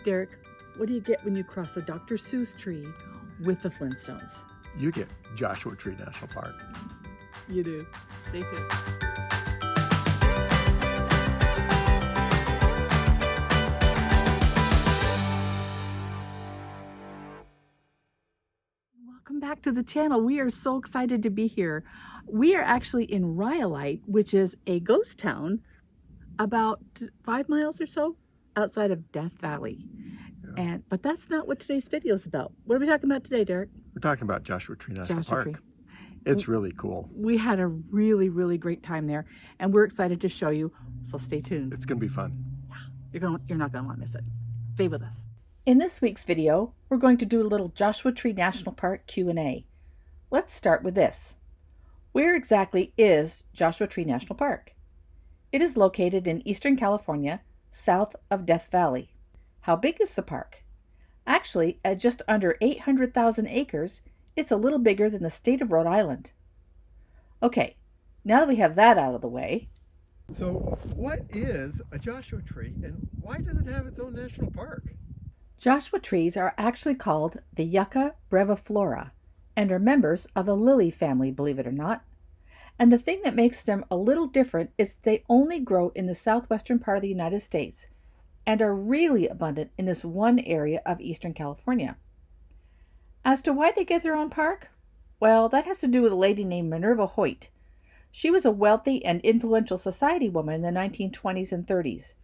Derek, what do you get when you cross a Dr. Seuss tree with the Flintstones? You get Joshua Tree National Park. You do. Stay tuned. Welcome back to the channel. We are so excited to be here. We are actually in Rhyolite, which is a ghost town about 5 miles or so outside of Death Valley. Yeah. But that's not what today's video is about. What are we talking about today, Derek? We're talking about Joshua Tree National Joshua Park. Tree. It's really cool. We had a really, really great time there, and we're excited to show you, so stay tuned. It's going to be fun. Yeah, you're not going to want to miss it. Stay with us. In this week's video, we're going to do a little Joshua Tree National Park Q&A. Let's start with this. Where exactly is Joshua Tree National Park? It is located in Eastern California, south of Death Valley. How big is the park? Actually, at just under 800,000 acres, it's a little bigger than the state of Rhode Island. Okay, now that we have that out of the way. So what is a Joshua tree and why does it have its own national park? Joshua trees are actually called the Yucca breviflora and are members of the lily family, believe it or not. And the thing that makes them a little different is they only grow in the southwestern part of the United States and are really abundant in this one area of Eastern California. As to why they get their own park? Well, that has to do with a lady named Minerva Hoyt. She was a wealthy and influential society woman in the 1920s and 30s.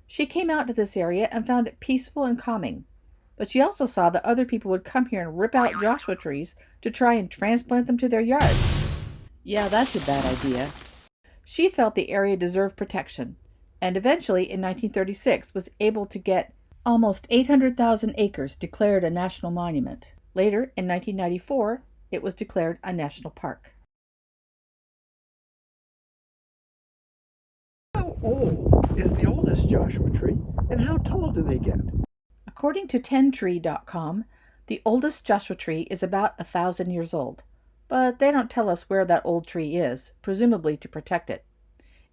She came out to this area and found it peaceful and calming. But she also saw that other people would come here and rip out Joshua trees to try and transplant them to their yards. Yeah, that's a bad idea. She felt the area deserved protection, and eventually in 1936 was able to get almost 800,000 acres declared a national monument. Later, in 1994, it was declared a national park. How old is the oldest Joshua tree and how tall do they get? According to 10tree.com, the oldest Joshua tree is about 1,000 years old, but they don't tell us where that old tree is, presumably to protect it.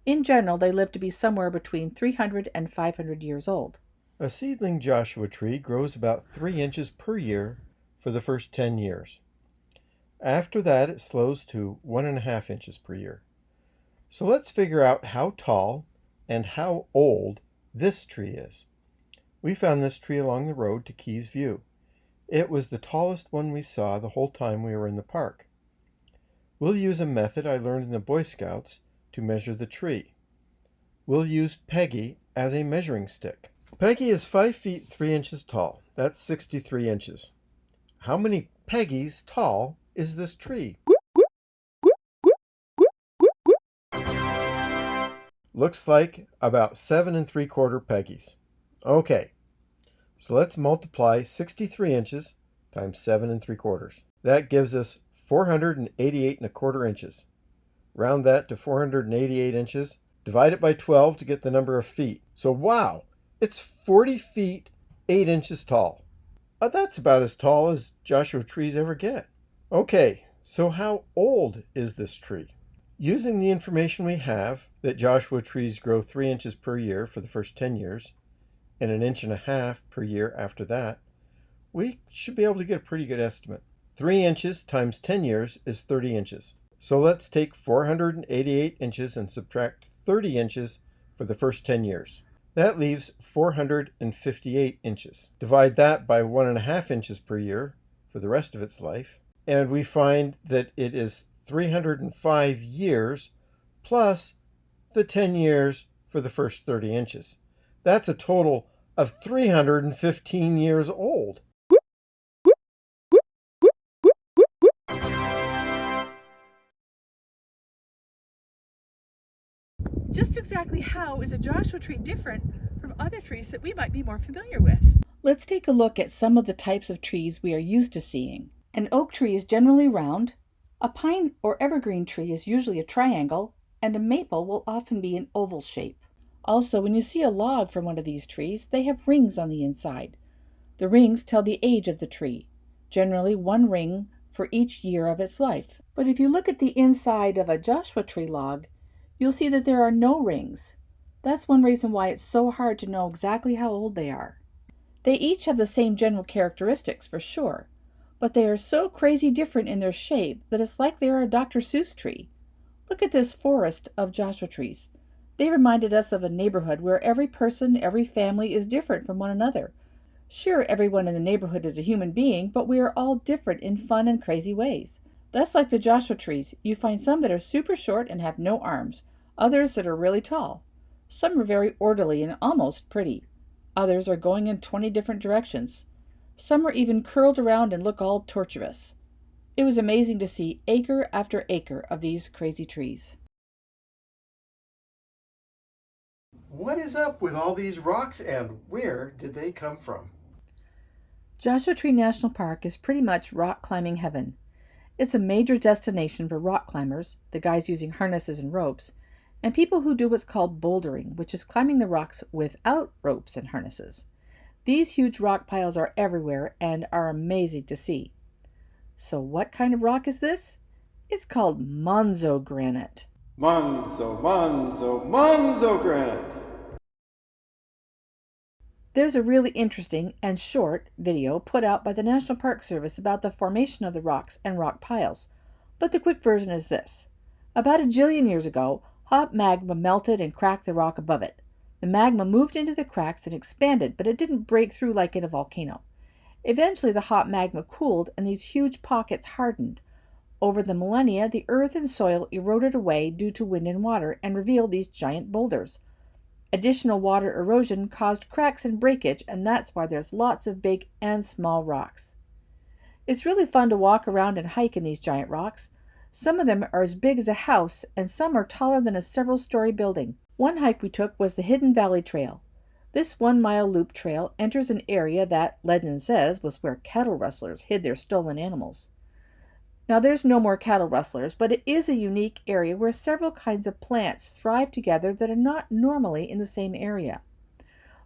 In general, they live to be somewhere between 300 and 500 years old. A seedling Joshua tree grows about 3 inches per year for the first 10 years. After that, it slows to 1.5 inches per year. So let's figure out how tall and how old this tree is. We found this tree along the road to Keys View. It was the tallest one we saw the whole time we were in the park. We'll use a method I learned in the Boy Scouts to measure the tree. We'll use Peggy as a measuring stick. Peggy is 5 feet 3 inches tall. That's 63 inches. How many Peggies tall is this tree? Looks like about 7 3/4 Peggies. Okay, so let's multiply 63 inches times 7 3/4. That gives us 488 1/4 inches. Round that to 488 inches. Divide it by 12 to get the number of feet. So wow, it's 40 feet 8 inches tall. That's about as tall as Joshua trees ever get. Okay, so how old is this tree? Using the information we have that Joshua trees grow 3 inches per year for the first 10 years and 1.5 inches per year after that, we should be able to get a pretty good estimate. 3 inches times 10 years is 30 inches. So let's take 488 inches and subtract 30 inches for the first 10 years. That leaves 458 inches. Divide that by 1.5 inches per year for the rest of its life, and we find that it is 305 years plus the 10 years for the first 30 inches. That's a total of 315 years old. Just exactly how is a Joshua tree different from other trees that we might be more familiar with? Let's take a look at some of the types of trees we are used to seeing. An oak tree is generally round, a pine or evergreen tree is usually a triangle, and a maple will often be an oval shape. Also, when you see a log from one of these trees, they have rings on the inside. The rings tell the age of the tree, generally one ring for each year of its life. But if you look at the inside of a Joshua tree log, you'll see that there are no rings. That's one reason why it's so hard to know exactly how old they are. They each have the same general characteristics for sure, but they are so crazy different in their shape that it's like they are a Dr. Seuss tree. Look at this forest of Joshua trees. They reminded us of a neighborhood where every person, every family is different from one another. Sure, everyone in the neighborhood is a human being, but we are all different in fun and crazy ways. That's like the Joshua trees. You find some that are super short and have no arms, others that are really tall. Some are very orderly and almost pretty. Others are going in 20 different directions. Some are even curled around and look all tortuous. It was amazing to see acre after acre of these crazy trees. What is up with all these rocks and where did they come from? Joshua Tree National Park is pretty much rock climbing heaven. It's a major destination for rock climbers, the guys using harnesses and ropes, and people who do what's called bouldering, which is climbing the rocks without ropes and harnesses. These huge rock piles are everywhere and are amazing to see. So what kind of rock is this? It's called Monzogranite. Monzogranite. There's a really interesting and short video put out by the National Park Service about the formation of the rocks and rock piles, but the quick version is this. About 1 jillion years ago, hot magma melted and cracked the rock above it. The magma moved into the cracks and expanded, but it didn't break through like in a volcano. Eventually, the hot magma cooled and these huge pockets hardened. Over the millennia, the earth and soil eroded away due to wind and water and revealed these giant boulders. Additional water erosion caused cracks and breakage, and that's why there's lots of big and small rocks. It's really fun to walk around and hike in these giant rocks. Some of them are as big as a house, and some are taller than a several-story building. One hike we took was the Hidden Valley Trail. This 1-mile loop trail enters an area that, legend says, was where cattle rustlers hid their stolen animals. Now there's no more cattle rustlers, but it is a unique area where several kinds of plants thrive together that are not normally in the same area.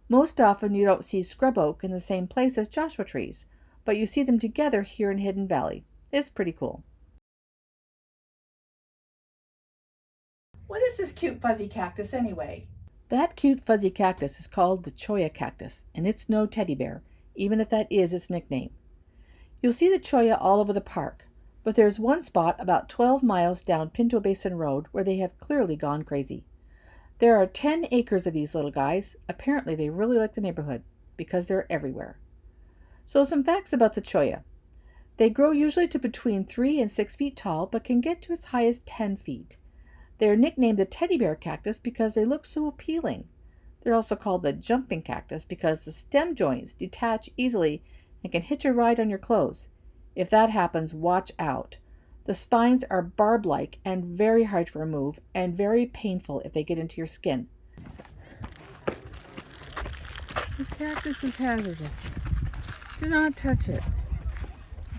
Most often you don't see scrub oak in the same place as Joshua trees, but you see them together here in Hidden Valley. It's pretty cool. What is this cute fuzzy cactus anyway? That cute fuzzy cactus is called the Choya Cactus, and it's no teddy bear, even if that is its nickname. You'll see the choya all over the park, but there's one spot about 12 miles down Pinto Basin Road where they have clearly gone crazy. There are 10 acres of these little guys. Apparently they really like the neighborhood because they're everywhere. So some facts about the choya. They grow usually to between 3 and 6 feet tall, but can get to as high as 10 feet. They are nicknamed the teddy bear cactus because they look so appealing. They're also called the jumping cactus because the stem joints detach easily and can hitch a ride on your clothes. If that happens, watch out. The spines are barb-like and very hard to remove and very painful if they get into your skin. This cactus is hazardous. Do not touch it.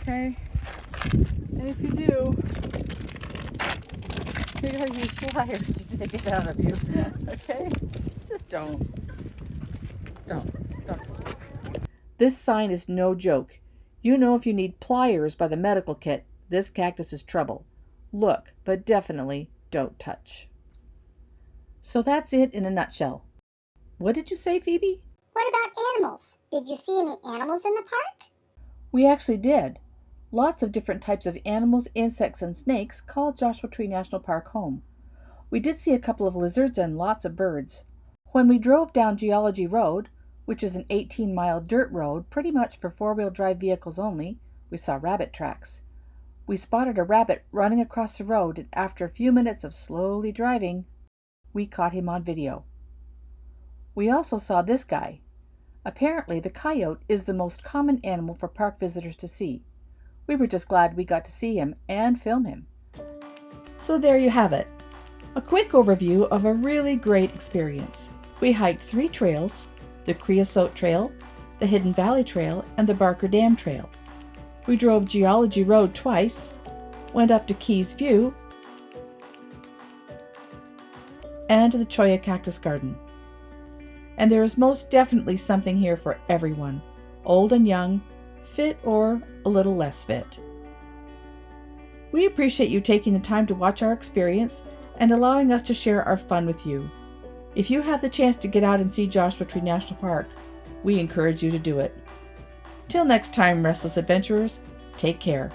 Okay? And if you do, you're going to use pliers to take it out of you. Okay? Just don't. Don't. This sign is no joke. You know if you need pliers by the medical kit, this cactus is trouble. Look, but definitely don't touch. So that's it in a nutshell. What did you say, Phoebe? What about animals? Did you see any animals in the park? We actually did. Lots of different types of animals, insects, and snakes call Joshua Tree National Park home. We did see a couple of lizards and lots of birds. When we drove down Geology Road, which is an 18-mile dirt road pretty much for four-wheel drive vehicles only, we saw rabbit tracks. We spotted a rabbit running across the road, and after a few minutes of slowly driving, we caught him on video. We also saw this guy. Apparently, the coyote is the most common animal for park visitors to see. We were just glad we got to see him and film him. So there you have it. A quick overview of a really great experience. We hiked 3 trails, the Creosote Trail, the Hidden Valley Trail, and the Barker Dam Trail. We drove Geology Road twice, went up to Keys View, and to the Choya Cactus Garden. And there is most definitely something here for everyone, old and young, fit or a little less fit. We appreciate you taking the time to watch our experience and allowing us to share our fun with you. If you have the chance to get out and see Joshua Tree National Park, we encourage you to do it. Till next time, restless adventurers, take care.